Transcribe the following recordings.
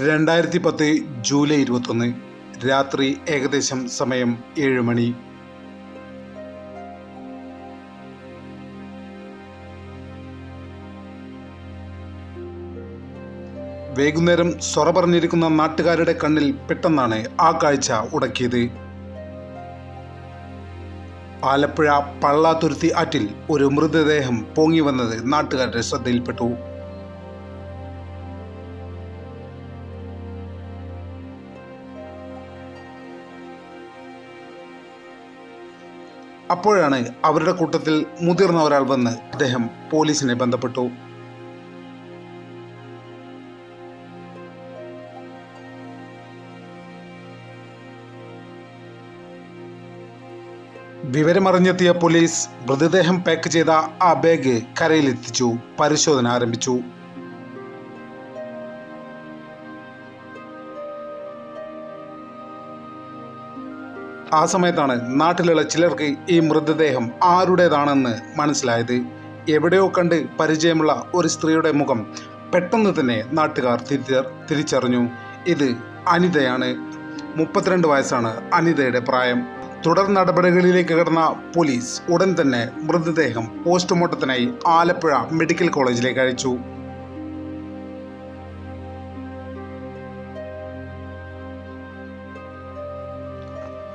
2010 July 21 രാത്രി ഏകദേശം സമയം 7 മണി. വൈകുന്നേരം സൊറ പറഞ്ഞിരിക്കുന്ന നാട്ടുകാരുടെ കണ്ണിൽ പെട്ടെന്നാണ് ആ കാഴ്ച ഉടക്കിയത്. ആലപ്പുഴ പള്ളാത്തുരുത്തി ആറ്റിൽ ഒരു മൃതദേഹം പൊങ്ങി വന്നത് നാട്ടുകാരുടെ ശ്രദ്ധയിൽപ്പെട്ടു. അപ്പോഴാണ് അവരുടെ കൂട്ടത്തിൽ മുതിർന്ന ഒരാൾ വന്ന് അദ്ദേഹം പോലീസിനെ ബന്ധപ്പെട്ടു. വിവരമറിഞ്ഞെത്തിയ പോലീസ് മൃതദേഹം പാക്ക് ചെയ്ത ആ ബാഗ് കരയിലെത്തിച്ചു. പരിശോധന ആരംഭിച്ചു. ആ സമയത്താണ് നാട്ടിലുള്ള ചിലർക്ക് ഈ മൃതദേഹം ആരുടേതാണെന്ന് മനസ്സിലായത്. എവിടെയോ കണ്ട് പരിചയമുള്ള ഒരു സ്ത്രീയുടെ മുഖം പെട്ടെന്ന് തന്നെ നാട്ടുകാർ തിരിച്ചറിഞ്ഞു. ഇത് അനിതയാണ്. 32 വയസ്സാണ് അനിതയുടെ പ്രായം. തുടർ നടപടികളിലേക്ക് കടന്ന പോലീസ് ഉടൻ തന്നെ മൃതദേഹം പോസ്റ്റ്മോർട്ടത്തിനായി ആലപ്പുഴ മെഡിക്കൽ കോളേജിലേക്ക് അയച്ചു.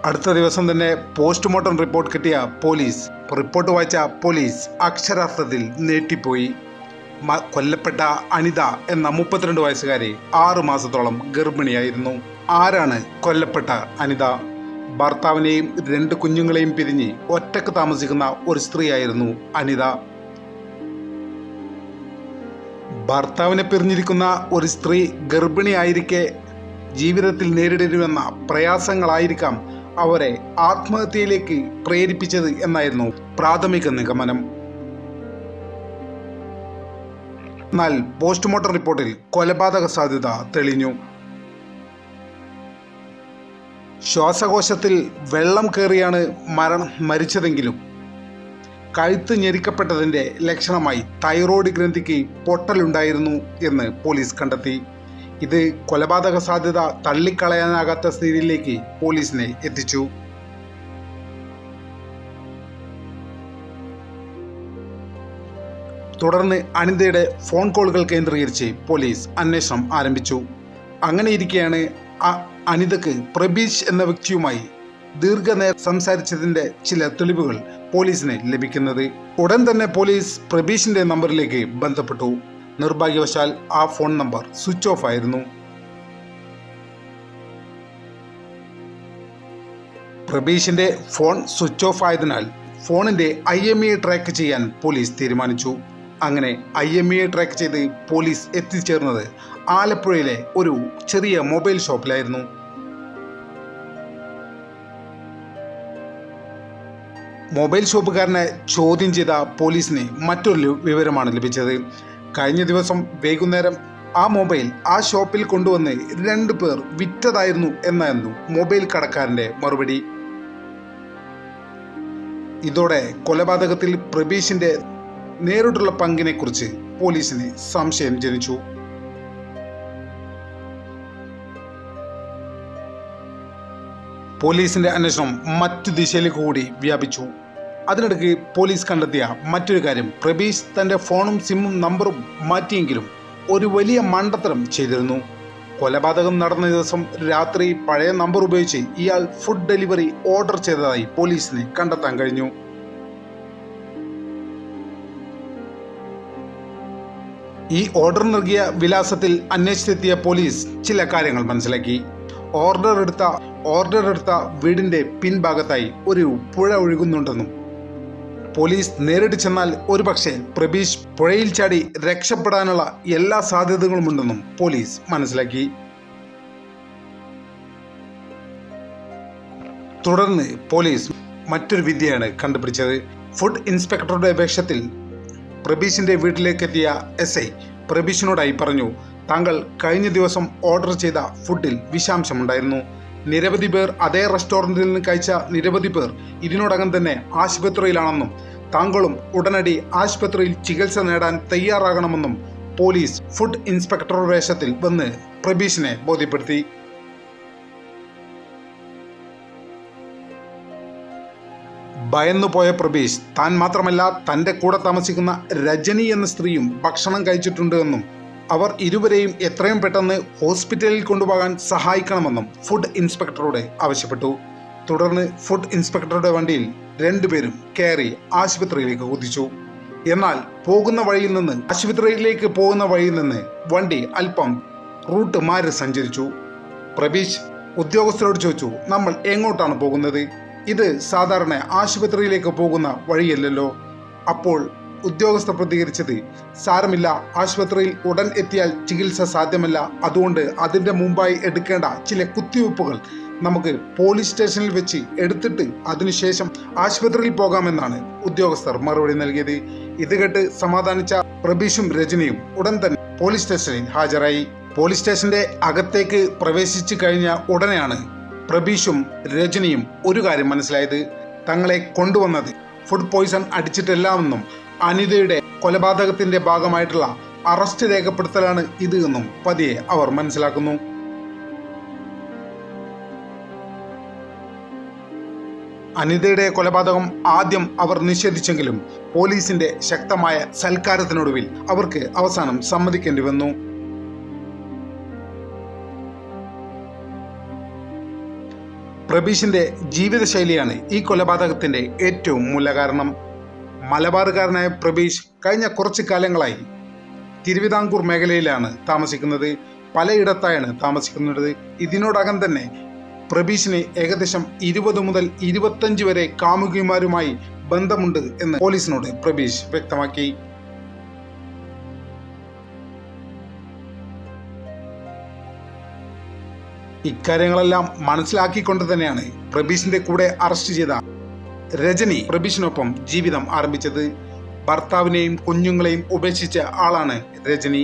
അടുത്ത ദിവസം തന്നെ പോസ്റ്റ്മോർട്ടം റിപ്പോർട്ട് കിട്ടിയ റിപ്പോർട്ട് വായിച്ച പോലീസ് അക്ഷരാർത്ഥത്തിൽ ഞെട്ടിപ്പോയി. കൊല്ലപ്പെട്ട അനിത എന്ന 32 വയസ്സുകാരി 6 മാസത്തോളം ഗർഭിണിയായിരുന്നു. ആരാണ് കൊല്ലപ്പെട്ട അനിത? ഭർത്താവിനെയും 2 കുഞ്ഞുങ്ങളെയും പിരിഞ്ഞ് ഒറ്റക്ക് താമസിക്കുന്ന ഒരു സ്ത്രീയായിരുന്നു അനിത. ഭർത്താവിനെ പിരിഞ്ഞിരിക്കുന്ന ഒരു സ്ത്രീ ഗർഭിണിയായിരിക്കെ ജീവിതത്തിൽ നേരിടരുമെന്ന പ്രയാസങ്ങളായിരിക്കാം അവരെ ആത്മഹത്യയിലേക്ക് പ്രേരിപ്പിച്ചത് എന്നായിരുന്നു പ്രാഥമിക നിഗമനം. എന്നാൽ പോസ്റ്റ്മോർട്ടം റിപ്പോർട്ടിൽ കൊലപാതക സാധ്യത തെളിഞ്ഞു. ശ്വാസകോശത്തിൽ വെള്ളം കയറിയാണ് മരിച്ചതെങ്കിലും കഴുത്ത് ഞെരിക്കപ്പെട്ടതിൻ്റെ ലക്ഷണമായി തൈറോയ്ഡ് ഗ്രന്ഥിക്ക് പൊട്ടലുണ്ടായിരുന്നു എന്ന് പോലീസ് കണ്ടെത്തി. ഇത് കൊലപാതക സാധ്യത തള്ളിക്കളയാനാകാത്ത സ്ഥിതിയിലേക്ക് പോലീസിനെ എത്തിച്ചു. തുടർന്ന് അനിതയുടെ ഫോൺ കോളുകൾ കേന്ദ്രീകരിച്ച് പോലീസ് അന്വേഷണം ആരംഭിച്ചു. അങ്ങനെയിരിക്കെയാണ് അനിതക്ക് പ്രബീഷ് എന്ന വ്യക്തിയുമായി ദീർഘനേരം സംസാരിച്ചതിൻ്റെ ചില തെളിവുകൾ പോലീസിന് ലഭിക്കുന്നത്. ഉടൻ തന്നെ പോലീസ് പ്രബീഷിന്റെ നമ്പറിലേക്ക് ബന്ധപ്പെട്ടു. നിർഭാഗ്യവശാൽ ആ ഫോൺ നമ്പർ സ്വിച്ച് ഓഫ് ആയിരുന്നു. പ്രബീഷിന്റെ ഫോൺ സ്വിച്ച് ഓഫ് ആയതിനാൽ ഫോണിന്റെ IMEI ട്രാക്ക് ചെയ്യാൻ പോലീസ് തീരുമാനിച്ചു. അങ്ങനെ IMEI ട്രാക്ക് ചെയ്ത് പോലീസ് എത്തിച്ചേർന്നത് ആലപ്പുഴയിലെ ഒരു ചെറിയ മൊബൈൽ ഷോപ്പിലായിരുന്നു. മൊബൈൽ ഷോപ്പുകാരനെ ചോദ്യം ചെയ്ത പോലീസിന് മറ്റൊരു വിവരമാണ് ലഭിച്ചത്. കഴിഞ്ഞ ദിവസം വൈകുന്നേരം ആ മൊബൈൽ ആ ഷോപ്പിൽ കൊണ്ടുവന്ന് 2 പേർ വിറ്റതായിരുന്നു എന്നായിരുന്നു മൊബൈൽ കടക്കാരൻ്റെ മറുപടി. ഇതോടെ കൊലപാതകത്തിൽ പ്രബീഷിന്റെ നേരിട്ടുള്ള പങ്കിനെക്കുറിച്ച് പോലീസിന് സംശയം ജനിച്ചു. പോലീസിന്റെ അന്വേഷണം മറ്റു ദിശയിലേക്ക് കൂടി വ്യാപിച്ചു. അതിനിടയ്ക്ക് പോലീസ് കണ്ടെത്തിയ മറ്റൊരു കാര്യം, പ്രബീഷ് തൻ്റെ ഫോണും സിമ്മും നമ്പറും മാറ്റിയെങ്കിലും ഒരു വലിയ മണ്ടത്തരം ചെയ്തിരുന്നു. കൊലപാതകം നടന്ന ദിവസം രാത്രി പഴയ നമ്പർ ഉപയോഗിച്ച് ഇയാൾ ഫുഡ് ഡെലിവറി ഓർഡർ ചെയ്തതായി പോലീസിന് കണ്ടെത്താൻ കഴിഞ്ഞു. ഈ ഓർഡർ നൽകിയ വിലാസത്തിൽ അന്വേഷിച്ചെത്തിയ പോലീസ് ചില കാര്യങ്ങൾ മനസ്സിലാക്കി. ഓർഡർ എടുത്ത വീടിന്റെ പിൻഭാഗത്തായി ഒരു പുഴ ഒഴുകുന്നുണ്ടെന്നും പോലീസ് നേരിട്ട് ചെന്നാൽ ഒരുപക്ഷെ പ്രബീഷ് പുഴയിൽ ചാടി രക്ഷപ്പെടാനുള്ള എല്ലാ സാധ്യതകളുമുണ്ടെന്നും പോലീസ് മനസ്സിലാക്കി. തുടർന്ന് പോലീസ് മറ്റൊരു വിദ്യയാണ് കണ്ടുപിടിച്ചത്. ഫുഡ് ഇൻസ്പെക്ടറുടെ വേഷത്തിൽ പ്രബീഷിന്റെ വീട്ടിലേക്കെത്തിയ SI പ്രബീഷിനോടായി പറഞ്ഞു, താങ്കൾ കഴിഞ്ഞ ദിവസം ഓർഡർ ചെയ്ത ഫുഡിൽ വിഷാംശമുണ്ടായിരുന്നു. നിരവധി പേർ അതേ റെസ്റ്റോറൻറ്റിൽ നിന്ന് കഴിച്ച നിരവധി പേർ ഇതിനോടകം തന്നെ ആശുപത്രിയിലാണെന്നും താങ്കളും ഉടനടി ആശുപത്രിയിൽ ചികിത്സ നേടാൻ തയ്യാറാകണമെന്നും പോലീസ് ഫുഡ് ഇൻസ്പെക്ടർ വേഷത്തിൽ വന്ന് പ്രബീഷിനെ ബോധ്യപ്പെടുത്തി. ഭയന്നുപോയ പ്രബീഷ് താൻ മാത്രമല്ല തൻ്റെ കൂടെ താമസിക്കുന്ന രജനി എന്ന സ്ത്രീയും ഭക്ഷണം കഴിച്ചിട്ടുണ്ട് എന്നും അവർ ഇരുവരെയും എത്രയും പെട്ടെന്ന് ഹോസ്പിറ്റലിൽ കൊണ്ടുപോകാൻ സഹായിക്കണമെന്നും ഫുഡ് ഇൻസ്പെക്ടറോട് ആവശ്യപ്പെട്ടു. തുടർന്ന് ഫുഡ് ഇൻസ്പെക്ടറുടെ വണ്ടിയിൽ രണ്ടുപേരും കയറി ആശുപത്രിയിലേക്ക് കുതിച്ചു. എന്നാൽ ആശുപത്രിയിലേക്ക് പോകുന്ന വഴിയിൽ നിന്ന് വണ്ടി അല്പം റൂട്ട് മാറി സഞ്ചരിച്ചു. പ്രബീഷ് ഉദ്യോഗസ്ഥരോട് ചോദിച്ചു, നമ്മൾ എങ്ങോട്ടാണ് പോകുന്നത്? ഇത് സാധാരണ ആശുപത്രിയിലേക്ക് പോകുന്ന വഴിയല്ലല്ലോ. അപ്പോൾ ഉദ്യോഗസ്ഥർ പ്രതികരിച്ചത്, സാരമില്ല, ആശുപത്രിയിൽ ഉടൻ എത്തിയാൽ ചികിത്സ സാധ്യമല്ല, അതുകൊണ്ട് അതിൻ്റെ മുമ്പായി എടുക്കേണ്ട ചില കുത്തിവയ്പ്പുകൾ നമുക്ക് പോലീസ് സ്റ്റേഷനിൽ വെച്ച് എടുത്തിട്ട് അതിനുശേഷം ആശുപത്രിയിൽ പോകാമെന്നാണ് ഉദ്യോഗസ്ഥർ മറുപടി നൽകിയത്. ഇത് കേട്ട് സമാധാനിച്ച പ്രബീഷും രജനിയും ഉടൻ തന്നെ പോലീസ് സ്റ്റേഷനിൽ ഹാജരായി. പോലീസ് സ്റ്റേഷന്റെ അകത്തേക്ക് പ്രവേശിച്ചു കഴിഞ്ഞ ഉടനെയാണ് പ്രബീഷും രജനിയും ഒരു കാര്യം മനസ്സിലായത്. തങ്ങളെ കൊണ്ടുവന്നത് ഫുഡ് പോയ്സൺ അടിച്ചിട്ടില്ലാമെന്നും അനിതയുടെ കൊലപാതകത്തിന്റെ ഭാഗമായിട്ടുള്ള അറസ്റ്റ് രേഖപ്പെടുത്തലാണ് ഇത് എന്നും പതിയെ അവർ മനസ്സിലാക്കുന്നു. അനിതയുടെ കൊലപാതകം ആദ്യം അവർ നിഷേധിച്ചെങ്കിലും പോലീസിന്റെ ശക്തമായ സൽക്കാരത്തിനൊടുവിൽ അവർക്ക് അവസാനം സമ്മതിക്കേണ്ടി വന്നു. പ്രബീഷിന്റെ ജീവിതശൈലിയാണ് ഈ കൊലപാതകത്തിന്റെ ഏറ്റവും മൂലകാരണം. മലബാറുകാരനായ പ്രബീഷ് കഴിഞ്ഞ കുറച്ചു കാലങ്ങളായി തിരുവിതാംകൂർ മേഖലയിലാണ് താമസിക്കുന്നത്. പലയിടത്തായാണ് താമസിക്കുന്നത്. ഇതിനോടകം തന്നെ പ്രബീഷിന് ഏകദേശം 20 മുതൽ 25 വരെ കാമുകിമാരുമായി ബന്ധമുണ്ട് എന്ന് പോലീസിനോട് പ്രബീഷ് വ്യക്തമാക്കി. ഇക്കാര്യങ്ങളെല്ലാം മനസ്സിലാക്കിക്കൊണ്ട് തന്നെയാണ് പ്രബീഷിന്റെ കൂടെ അറസ്റ്റ് ചെയ്ത രജനി പ്രബീഷിനൊപ്പം ജീവിതം ആരംഭിച്ചത്. ഭർത്താവിനെയും കുഞ്ഞുങ്ങളെയും ഉപേക്ഷിച്ച ആളാണ് രജനി.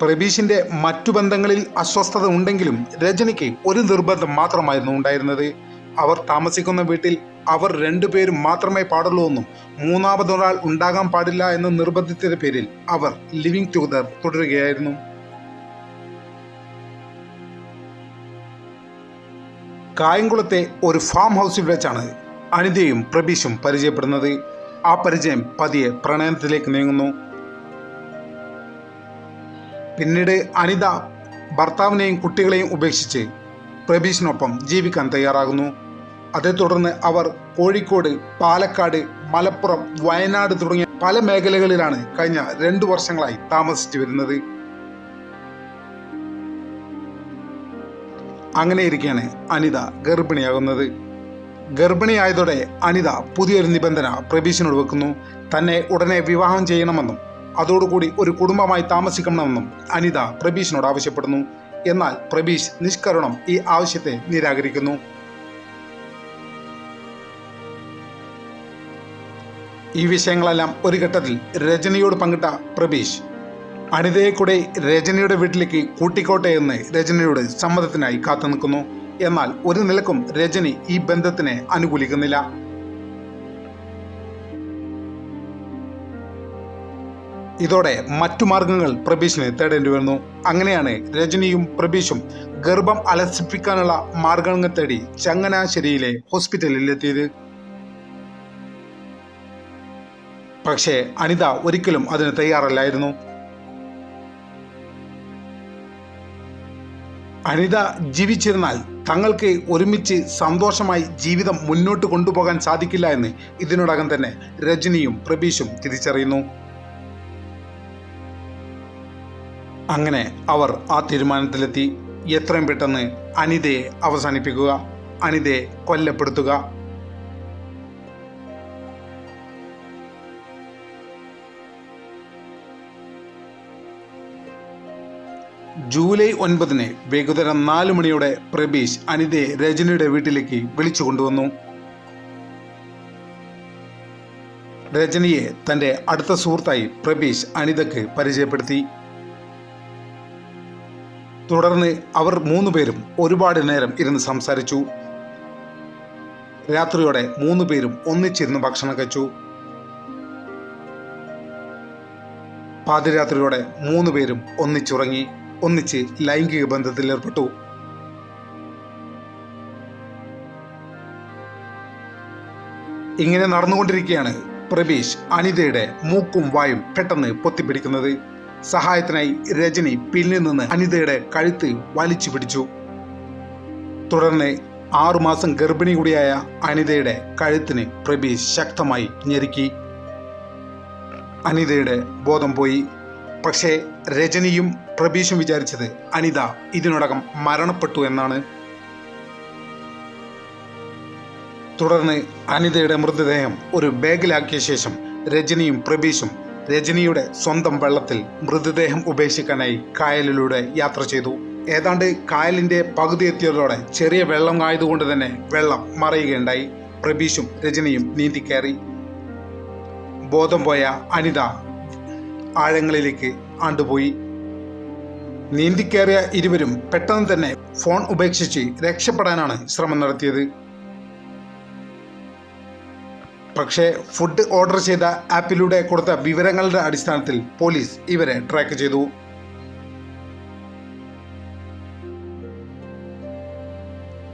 പ്രബീഷിന്റെ മറ്റു ബന്ധങ്ങളിൽ അസ്വസ്ഥത ഉണ്ടെങ്കിലും രജനിക്ക് ഒരു നിർബന്ധം മാത്രമായിരുന്നു ഉണ്ടായിരുന്നത്. അവർ താമസിക്കുന്ന വീട്ടിൽ അവർ രണ്ടുപേരും മാത്രമേ പാടുള്ളൂ എന്നും മൂന്നാമതൊരാൾ ഉണ്ടാകാൻ പാടില്ല എന്ന നിർബന്ധത്തിന്റെ പേരിൽ അവർ ലിവിംഗ് ടുഗദർ തുടരുകയായിരുന്നു. കായംകുളത്തെ ഒരു ഫാം ഹൗസിൽ വെച്ചാണ് അനിതയും പ്രബീഷും പരിചയപ്പെടുന്നത്. ആ പരിചയം പതിയെ പ്രണയത്തിലേക്ക് നീങ്ങുന്നു. പിന്നീട് അനിത ഭർത്താവിനെയും കുട്ടികളെയും ഉപേക്ഷിച്ച് പ്രബീഷിനൊപ്പം ജീവിക്കാൻ തയ്യാറാകുന്നു. അതേ തുടർന്ന് അവർ കോഴിക്കോട്, പാലക്കാട്, മലപ്പുറം, വയനാട് തുടങ്ങിയ പല മേഖലകളിലാണ് കഴിഞ്ഞ 2 വർഷങ്ങളായി താമസിച്ചു വരുന്നത്. അങ്ങനെയിരിക്കെയാണ് അനിത ഗർഭിണിയാകുന്നത്. ഗർഭിണിയായതോടെ അനിത പുതിയൊരു നിബന്ധന പ്രബീഷിനോട് വെക്കുന്നു. തന്നെ ഉടനെ വിവാഹം ചെയ്യണമെന്നും അതോടുകൂടി ഒരു കുടുംബമായി താമസിക്കണമെന്നും അനിത പ്രബീഷിനോട് ആവശ്യപ്പെടുന്നു. എന്നാൽ പ്രബീഷ് നിഷ്കരുണം ഈ ആവശ്യത്തെ നിരാകരിക്കുന്നു. ഈ വിഷയങ്ങളെല്ലാം ഒരു ഘട്ടത്തിൽ രജനിയോട് പങ്കിട്ട പ്രബീഷ് അനിതയെ കൂടെ രജനിയുടെ വീട്ടിലേക്ക് കൂട്ടിക്കോട്ടെ എന്ന് രജനിയോട് സമ്മതത്തിനായി കാത്തു നിൽക്കുന്നു. എന്നാൽ ഒരു നിലക്കും രജനി ഈ ബന്ധത്തിനെ അനുകൂലിക്കുന്നില്ല. ഇതോടെ മറ്റു മാർഗങ്ങൾ പ്രബീഷിന് തേടേണ്ടി വരുന്നു. അങ്ങനെയാണ് രജനിയും പ്രബീഷും ഗർഭം അലസിപ്പിക്കാനുള്ള മാർഗങ്ങൾ തേടി ചങ്ങനാശ്ശേരിയിലെ ഹോസ്പിറ്റലിൽ എത്തിയത്. പക്ഷേ അനിത ഒരിക്കലും അതിന് തയ്യാറല്ലായിരുന്നു. അനിത ജീവിച്ചിരുന്നാൽ തങ്ങൾക്ക് ഒരുമിച്ച് സന്തോഷമായി ജീവിതം മുന്നോട്ട് കൊണ്ടുപോകാൻ സാധിക്കില്ല എന്ന് ഇതിനോടകം തന്നെ രജനിയും പ്രബീഷും തിരിച്ചറിയുന്നു. അങ്ങനെ അവർ ആ തീരുമാനത്തിലെത്തി. എത്രയും പെട്ടെന്ന് അനിതയെ അവസാനിപ്പിക്കുക, അനിതയെ കൊല്ലപ്പെടുത്തുക. ജൂലൈ 9 വൈകുന്നേരം 4 മണിയോടെ പ്രബീഷ് അനിതയെ രജനിയുടെ വീട്ടിലേക്ക് വിളിച്ചു കൊണ്ടുവന്നു. രജനിയെ തൻ്റെ അടുത്ത സുഹൃത്തായി പ്രബീഷ് അനിതയ്ക്ക് പരിചയപ്പെടുത്തി. തുടർന്ന് അവർ 3 പേരും ഒരുപാട് നേരം ഇരുന്ന് സംസാരിച്ചു. രാത്രിയോടെ 3 പേരും ഒന്നിച്ചിരുന്ന് ഭക്ഷണം കഴിച്ചു. പാതിരാത്രിയോടെ 3 പേരും ഒന്നിച്ചുറങ്ങി, ഒന്നിച്ച് ലൈംഗിക ബന്ധത്തിലേർപ്പെട്ടു. ഇങ്ങനെ നടന്നുകൊണ്ടിരിക്കുകയാണ് പ്രബീഷ് അനിതയുടെ മൂക്കും വായും പെട്ടെന്ന് പൊത്തിപ്പിടിക്കുന്നത്. സഹായത്തിനായി രജനി പിന്നിൽ നിന്ന് അനിതയുടെ കഴുത്ത് വലിച്ചു പിടിച്ചു. തുടർന്ന് 6 മാസം ഗർഭിണി കൂടിയായ അനിതയുടെ കഴുത്തിന് പ്രബീഷ് ശക്തമായി ഞെരുക്കി. അനിതയുടെ ബോധം പോയി. പക്ഷേ രജനിയും പ്രബീഷും വിചാരിച്ചത് അനിത ഇതിനോടകം മരണപ്പെട്ടു എന്നാണ്. തുടർന്ന് അനിതയുടെ മൃതദേഹം ഒരു ബാഗിലാക്കിയ ശേഷം രജനിയും പ്രബീഷും രജനിയുടെ സ്വന്തം വെള്ളത്തിൽ മൃതദേഹം ഉപേക്ഷിക്കാനായി കായലിലൂടെ യാത്ര ചെയ്തു. ഏതാണ്ട് കായലിന്റെ പകുതി എത്തിയതോടെ ചെറിയ വെള്ളം ആയതുകൊണ്ട് തന്നെ വെള്ളം മറയുകയുണ്ടായി. പ്രബീഷും രജനിയും നീന്തിക്കയറി. ബോധം പോയ അനിത ആഴങ്ങളിലേക്ക് ആണ്ടുപോയി. നീന്തിക്കയറിയ ഇരുവരും പെട്ടെന്ന് തന്നെ ഫോൺ ഉപേക്ഷിച്ച് രക്ഷപ്പെടാനാണ് ശ്രമം നടത്തിയത്. പക്ഷേ ഫുഡ് ഓർഡർ ചെയ്ത ആപ്പിലൂടെ കൊടുത്ത വിവരങ്ങളുടെ അടിസ്ഥാനത്തിൽ പോലീസ് ഇവരെ ട്രാക്ക് ചെയ്തു.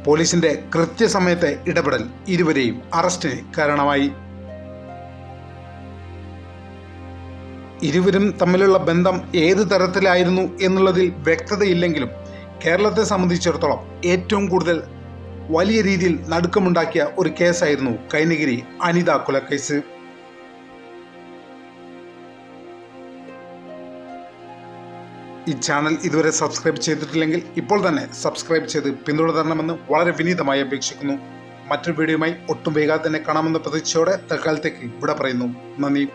പോലീസിന്റെ കൃത്യസമയത്തെ ഇടപെടൽ ഇരുവരെയും അറസ്റ്റിന് കാരണമായി. ഇരുവരും തമ്മിലുള്ള ബന്ധം ഏത് തരത്തിലായിരുന്നു എന്നുള്ളതിൽ വ്യക്തതയില്ലെങ്കിലും കേരളത്തെ സംബന്ധിച്ചിടത്തോളം ഏറ്റവും കൂടുതൽ വലിയ രീതിയിൽ നടുക്കമുണ്ടാക്കിയ ഒരു കേസായിരുന്നു കൈനഗിരി അനിത കൊലക്കേസ്. ഈ ചാനൽ ഇതുവരെ സബ്സ്ക്രൈബ് ചെയ്തിട്ടില്ലെങ്കിൽ ഇപ്പോൾ തന്നെ സബ്സ്ക്രൈബ് ചെയ്ത് പിന്തുടരണമെന്ന് വളരെ വിനീതമായി അപേക്ഷിക്കുന്നു. മറ്റൊരു വീഡിയോയുമായി ഒട്ടും വൈകാതെ തന്നെ കാണാമെന്ന പ്രതീക്ഷയോടെ തൽക്കാലത്തേക്ക് ഇവിടെ പറയുന്നു. നന്ദി.